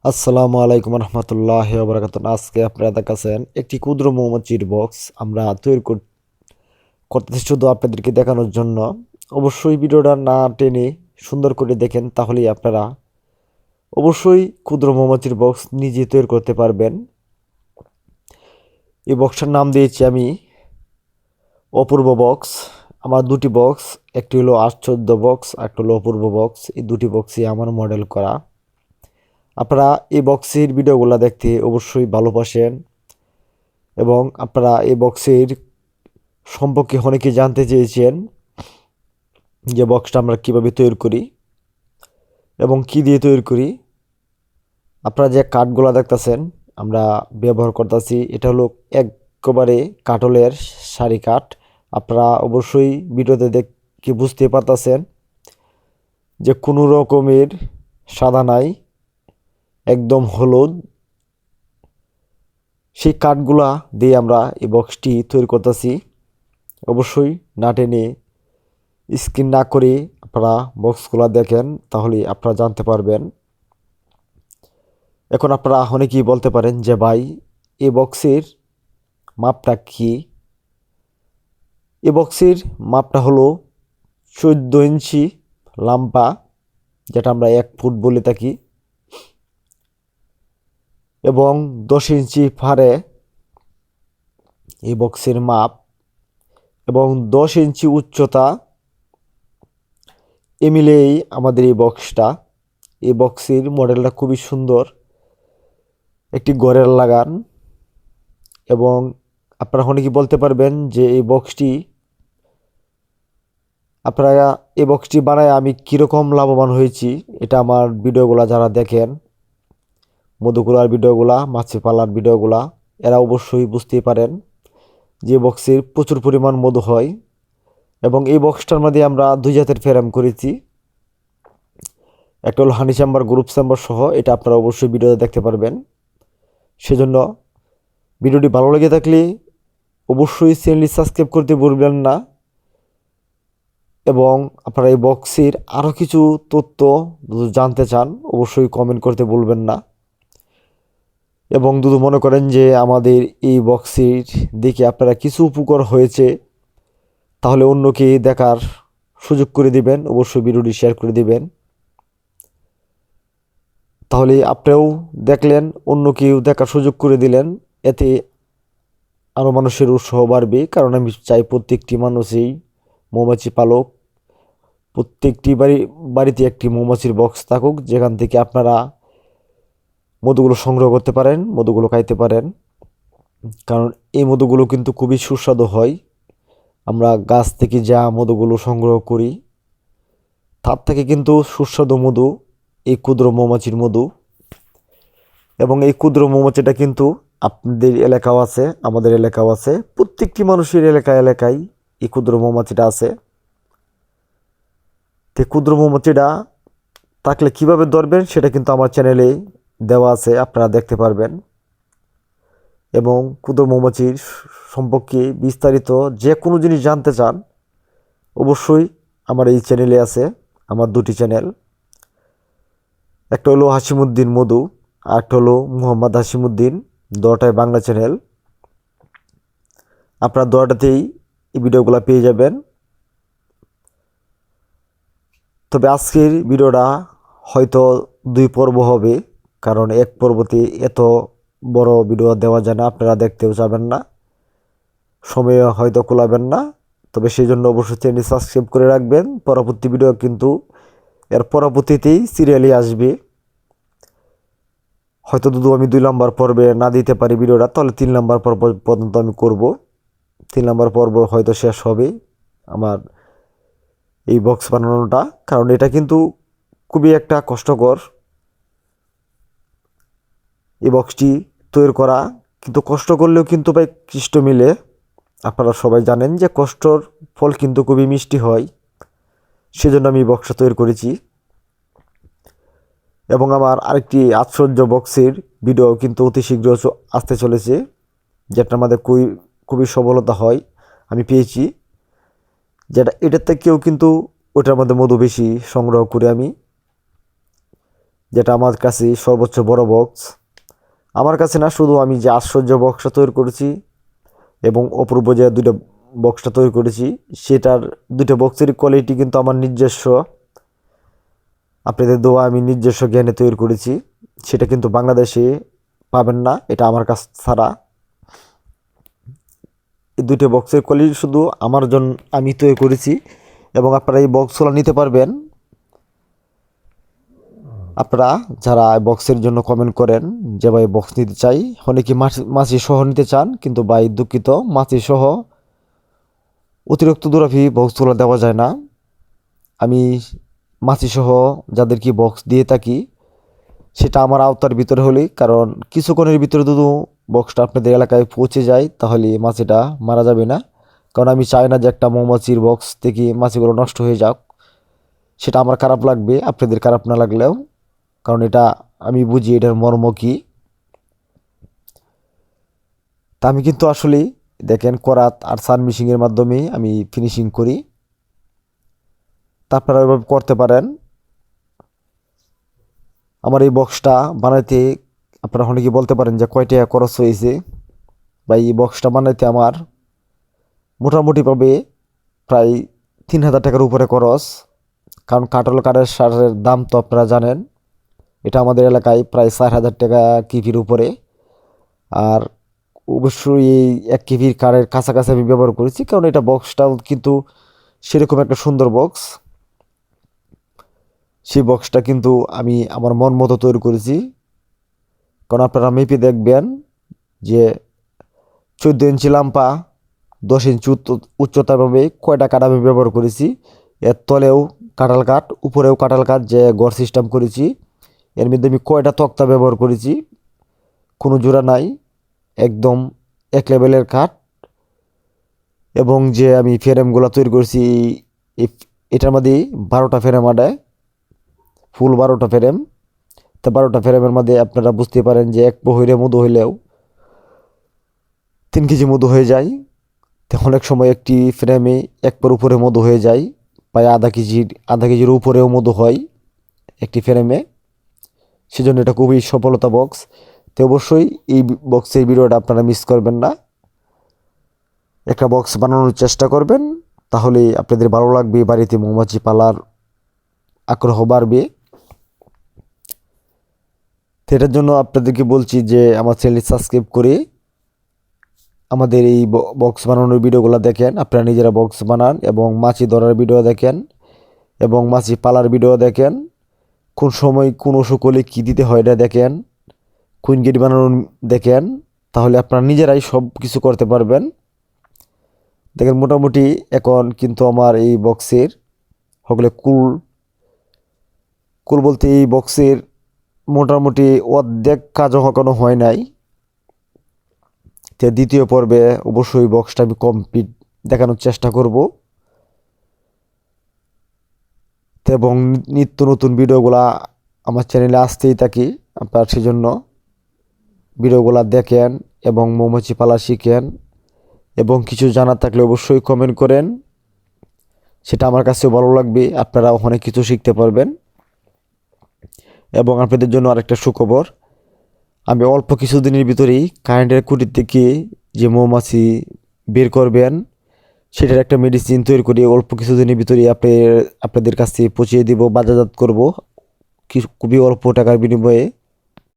আসসালামু আলাইকুম রহমতুল্লাহ বারাকাতুহ। আজকে আপনারা দেখাচ্ছেন একটি ক্ষুদ্র মৌমাছির বক্স আমরা তৈরি করতেছি শুধু আপনাদেরকে দেখানোর জন্য। অবশ্যই ভিডিওটা না টেনে সুন্দর করে দেখেন, তাহলেই আপনারা অবশ্যই ক্ষুদ্র মৌমাছির বক্স নিজে তৈরি করতে পারবেন। এই বক্সটার নাম দিয়েছি আমি অপূর্ব বক্স। আমার দুটি বক্স, একটি হলো আশ্চর্য বক্স, একটা হলো অপূর্ব বক্স। এই দুটি বক্সই আমার মডেল করা। আপনারা এই বক্সের ভিডিওগুলো দেখতে অবশ্যই ভালোবাসেন এবং আপনারা এই বক্সের সম্পর্কে অনেকে জানতে চেয়েছেন যে বক্সটা আমরা কিভাবে তৈরি করি এবং কি দিয়ে তৈরি করি। আপনারা যে কাঠগুলো দেখতেছেন আমরা ব্যবহার করতেছি, এটা হলো একেবারে কাঠলের সারি কাঠ। আপনারা অবশ্যই ভিডিওতে দেখে বুঝতে পারতেছেন যে কোনো রকমের সাদা নাই, একদম হলুদ। সেই কাঠগুলা দিয়ে আমরা এই বক্সটি তৈরি করতেছি। অবশ্যই না টেনে স্কিন না করে আপনারা বক্সগুলো দেখেন, তাহলে আপনারা জানতে পারবেন। এখন আপনারা অনেকেই বলতে পারেন যে ভাই এই বক্সের মাপটা কি। এই বক্সের মাপটা হলো 14 ইঞ্চি লম্বা, যেটা আমরা 1 ফুট বলে থাকি, এবং 10 ইঞ্চি ফাড়ে এই বক্সের মাপ, এবং 10 ইঞ্চি উচ্চতা। মিলেই আমাদের এই বক্সটা। এই বক্সের মডেলটা খুবই সুন্দর, একটি ঘরের লাগান। এবং আপনারা অনেকেই বলতে পারবেন যে এই বক্সটি বানায় আমি কীরকম লাভবান হয়েছি। এটা আমার ভিডিওগুলা যারা দেখেন, মধুকুলার ভিডিওগুলা, মাছি পালার ভিডিওগুলা, এরা অবশ্যই বুঝতেই পারেন যে বক্সের প্রচুর পরিমাণ মধু হয়। এবং এই বক্সটার মধ্যে আমরা 2 জাতের ফ্রেম করেছি, একটা হলো হানি চেম্বার, গ্রুপ চেম্বার সহ। এটা আপনারা অবশ্যই ভিডিওতে দেখতে পারবেন। সেজন্য ভিডিওটি ভালো লেগে থাকলে অবশ্যই চ্যানেলটি সাবস্ক্রাইব করতে ভুলবেন না। এবং আপনারা এই বক্সের আরও কিছু তথ্য যদি জানতে চান অবশ্যই কমেন্ট করতে ভুলবেন না। এবং যদি মনে করেন যে আমাদের এই বক্সের দেখে আপনারা কিছু উপকার হয়েছে, তাহলে অন্যকে দেখার সুযোগ করে দিবেন, অবশ্যই ভিডিওটি শেয়ার করে দিবেন। তাহলে আপনিও দেখলেন, অন্য কেউ দেখার সুযোগ করে দিলেন, এতে আরও মানুষের উৎসাহ বাড়বে। কারণ আমি চাই প্রত্যেকটি মানুষই মৌমাছি পালক, প্রত্যেকটি বাড়িতে একটি মৌমাছির বক্স থাকুক, যেখান থেকে আপনারা মধুগুলো সংগ্রহ করতে পারেন, মধুগুলো খাইতে পারেন। কারণ এই মধুগুলো কিন্তু খুবই সুস্বাদু হয়। আমরা গাছ থেকে যা মধুগুলো সংগ্রহ করি তার থেকে কিন্তু সুস্বাদু মধু এই ক্ষুদ্র মৌমাছির মধু। এবং এই ক্ষুদ্র মৌমাছিটা কিন্তু আপনাদের এলাকাও আছে, আমাদের এলাকাও আছে, প্রত্যেকটি মানুষের এলাকায় এই ক্ষুদ্র মৌমাছিটা আছে। তো ক্ষুদ্র মৌমাছিটা থাকলে কিভাবে ধরবেন সেটা কিন্তু আমার চ্যানেলে দেওয়া আছে, আপনারা দেখতে পারবেন। এবং ক্ষুদ্র মৌমাছির সম্পর্কে বিস্তারিত যে কোনো জিনিস জানতে চান অবশ্যই আমার এই চ্যানেলে আছে। আমার দুটি চ্যানেল, একটা হলো হাসিমুদ্দিন মধু, আর একটা হলো মোহাম্মদ হাসিমুদ্দিন, দুটাই বাংলা চ্যানেল। আপনারা দুটাতেই এই ভিডিওগুলো পেয়ে যাবেন। তবে আজকের ভিডিওটা হয়তো 2 পর্ব হবে, কারণ এক পর্বতে এত বড় ভিডিও দেওয়া যায় না, আপনারা দেখতেও যাবেন না, সময় হয়তো কুলাবেন না। তবে সেই জন্য অবশ্যই চ্যানেল সাবস্ক্রাইব করে রাখবেন। পরবর্তী ভিডিও কিন্তু এর পরবর্তীতেই সিরিয়ালি আসবে। হয়তো যদি আমি 2 নম্বর পর্বে না দিতে পারি ভিডিওটা, তাহলে 3 নম্বর পর্ব পর্যন্ত আমি করব। 3 নম্বর পর্ব হয়তো শেষ হবে আমার এই বক্স বানানোটা, কারণ এটা কিন্তু খুবই একটা কষ্টকর। এই বক্সটি তৈরি করা কিন্তু কষ্ট করলেও কিন্তু ভাই কৃষ্ট মিলে। আপনারা সবাই জানেন যে কষ্টর ফল কিন্তু খুবই মিষ্টি হয়। সেজন্য আমি এই বক্সটা তৈরি করেছি। এবং আমার আরেকটি আশ্চর্য বক্সের ভিডিও কিন্তু অতি শীঘ্র আসতে চলেছে, যেটার মধ্যে খুবই সফলতা হয় আমি পেয়েছি। এটার থেকেও কিন্তু ওটার মধ্যে মধু বেশি সংগ্রহ করে আমি যেটা আমার কাছে সর্বোচ্চ বড় বক্স। আমার কাছে না, শুধু আমি যে আশ্চর্য বক্সটা তৈরি করেছি এবং অপূর্ব যে দুটো বক্সটা তৈরি করেছি, সেটার দুটো বক্সের কোয়ালিটি কিন্তু আমার নিজস্ব, আপনাদের দোয়া আমি নিজস্ব জ্ঞানে তৈরি করেছি। সেটা কিন্তু বাংলাদেশে পাবেন না, এটা আমার কাছ ছাড়া। এই দুটো বক্সের কোয়ালিটি শুধু আমার জন্য আমি তৈরি করেছি, এবং আপনারা এই বক্সগুলো নিতে পারবেন। আপনারা যারা বক্সের জন্য কমেন্ট করেন যে ভাই বক্স নিতে চাই, অনেকে মাছি সহ নিতে চান, কিন্তু ভাই দুঃখিত, মাছি সহ অতিরিক্ত দুরাফি বক্সগুলো দেওয়া যায় না। আমি মাছি সহ যাদেরকে বক্স দিয়ে থাকি সেটা আমার আওতার ভিতরে হলেই, কারণ কিছুক্ষণের ভিতরে যদি বক্সটা আপনাদের এলাকায় পৌঁছে যায় তাহলে মাছিটা মারা যাবে না। কারণ আমি চাই না যে একটা মৌমাছির বক্স থেকে মাছিগুলো নষ্ট হয়ে যাক, সেটা আমার খারাপ লাগবে, আপনাদের খারাপ না লাগলেও, কারণ এটা আমি বুঝি এটার মর্ম কী। তা আমি কিন্তু আসলে দেখেন করাত আর সান মিশিংয়ের মাধ্যমে আমি ফিনিশিং করি, তা আপনারা এভাবে করতে পারেন। আমার এই বক্সটা বানাইতে আপনারা অনেকে বলতে পারেন যে কয় টাকা খরচ হয়েছে, বা এই বক্সটা বানাইতে আমার মোটামুটিভাবে প্রায় 3,000 টাকার উপরে খরচ। কারণ কাঠল কাঠের সারের দাম তো আপনারা জানেন, এটা আমাদের এলাকায় প্রায় 4,000 টাকা কেজির উপরে। আর অবশ্যই এই 1 কেজির কাঠের কাছাকাছি আমি ব্যবহার করেছি, কারণ এটা বক্সটাও কিন্তু সেরকম একটা সুন্দর বক্স। সেই বক্সটা কিন্তু আমি আমার মন মতো তৈরি করেছি, কারণ আপনারা মেপে দেখবেন যে 14 ইঞ্চি লাম্পা, 10 ইঞ্চি উচ্চতাভাবে কয়টা কাঠ আমি ব্যবহার করেছি। এর তলেও কাঁঠাল কাঠ, উপরেও কাঁঠাল কাঠ, যে গড় সিস্টেম করেছি। এর মধ্যে আমি কয়টা তক্তা ব্যবহার করেছি, কোনো জোড়া নাই, একদম এক লেভেলের কাঠ। এবং যে আমি ফ্রেমগুলো তৈরি করেছি, এটার মধ্যে 12টা ফ্রেম আডায়, ফুল 12টা ফ্রেম। তো 12টা ফ্রেমের মধ্যে আপনারা বুঝতে পারেন যে এক বহিরে মধু হইলেও 3 কেজি মধু হয়ে যায়। তো অনেক সময় একটি ফ্রেমে এক পর উপরে মধু হয়ে যায়, প্রায় আধা কেজির উপরেও মধু হয় একটি ফ্রেমে। সেজন্য এটা খুবই সফলতা বক্স। তো অবশ্যই এই বক্সের ভিডিওটা আপনারা মিস করবেন না, একটা বক্স বানানোর চেষ্টা করবেন, তাহলে আপনাদের ভালো লাগবে, বাড়িতে মৌমাছি পালার আগ্রহ বাড়বে। তো এটার জন্য আপনাদেরকে বলছি যে আমার চ্যানেলটি সাবস্ক্রাইব করে আমাদের এই বক্স বানানোর ভিডিওগুলো দেখেন, আপনারা নিজেরা বক্স বানান এবং মাছি ধরার ভিডিও দেখেন এবং মাছি পালার ভিডিও দেখেন, কোন সময় কোন অসুখ হলে কী দিতে হয় এটা দেখেন, কুইন গেট বানানোর দেখেন, তাহলে আপনারা নিজেরাই সব কিছু করতে পারবেন। দেখেন মোটামুটি এখন কিন্তু আমার এই বক্সের হগলে কুল বলতে এই বক্সের মোটামুটি অর্ধেক কাজও এখনো হয় নাই। তো দ্বিতীয় পর্বে অবশ্যই বক্সটা আমি কমপ্লিট দেখানোর চেষ্টা করব, এবং নিত্য নতুন ভিডিওগুলা আমার চ্যানেলে আসতেই থাকি। আপনার সেজন্য ভিডিওগুলা দেখেন এবং মৌমাছি পালা শিখেন, এবং কিছু জানার থাকলে অবশ্যই কমেন্ট করেন, সেটা আমার কাছেও ভালো লাগবে, আপনারা অনেক কিছু শিখতে পারবেন। এবং আপনাদের জন্য আরেকটা সুখবর, আমি অল্প কিছুদিনের ভিতরেই কারেন্টের খুঁটি থেকে যে মৌমাছি বের করবেন সেটার একটা মেডিসিন তৈরি করে অল্প কিছুদিনের ভিতরেই আপনাদের কাছে পৌঁছিয়ে দিব, বাজারজাত করব খুবই অল্প টাকার বিনিময়ে।